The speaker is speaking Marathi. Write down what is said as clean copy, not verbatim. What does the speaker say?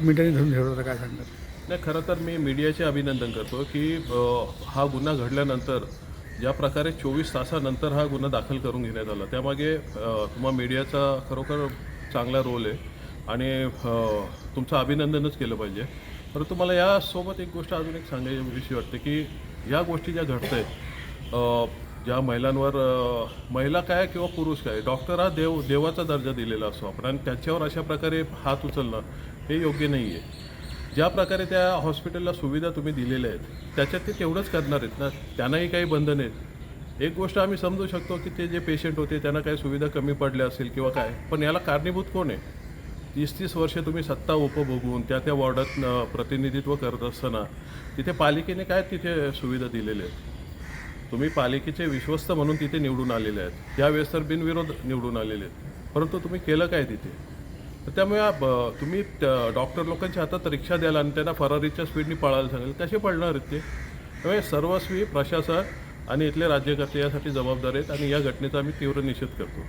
मिनिटांनी धरून ठेवलं होतं, काय सांगतात? नाही, खरं तर मी मीडियाचे अभिनंदन करतो की हा गुन्हा घडल्यानंतर ज्या प्रकारे 24 तासानंतर हा गुन्हा दाखल करून घेण्यात आला, त्यामागे तुम्हा मीडियाचा खरोखर चांगला रोल आहे आणि तुमचं अभिनंदनच केलं पाहिजे. परंतु मला यासोबत एक गोष्ट अजून एक सांगायची वाटते की या गोष्टी ज्या घडत आहेत, ज्या महिलांवर, महिला काय किंवा पुरुष काय, डॉक्टर हा देवाचा दर्जा दिलेला असतो आपण, आणि त्याच्यावर अशा प्रकारे हात उचलणं हे योग्य नाही आहे. ज्या प्रकारे त्या हॉस्पिटलला सुविधा तुम्ही दिलेल्या आहेत त्याच्यात ते तेवढंच करणार आहेत ना, त्यांनाही काही बंधन आहेत. एक गोष्ट आम्ही समजू शकतो की ते जे पेशंट होते त्यांना काही सुविधा कमी पडल्या असेल किंवा काय, पण याला कारणीभूत कोण आहे? 30-30 वर्षे तुम्ही सत्ता उपभोगून त्या वॉर्डात प्रतिनिधित्व करत असताना तिथे पालिकेने काय तिथे सुविधा दिलेल्या आहेत? तुम्ही पालिकेचे विश्वस्त म्हणून तिथे निवडून आलेले आहेत, यावेळेस तर बिनविरोध निवडून आलेले आहेत, परंतु तुम्ही केलं काय तिथे? तर त्यामुळे तुम्ही डॉक्टर लोकांच्या हातात रिक्षा द्याल आणि त्यांना फरारीच्या स्पीडनी पळायला सांगाल, कसे पळणार आहेत ते? त्यामुळे सर्वस्वी प्रशासन आणि इथले राज्यकर्ते यासाठी जबाबदार आहेत आणि या घटनेचा आम्ही तीव्र निषेध करतो.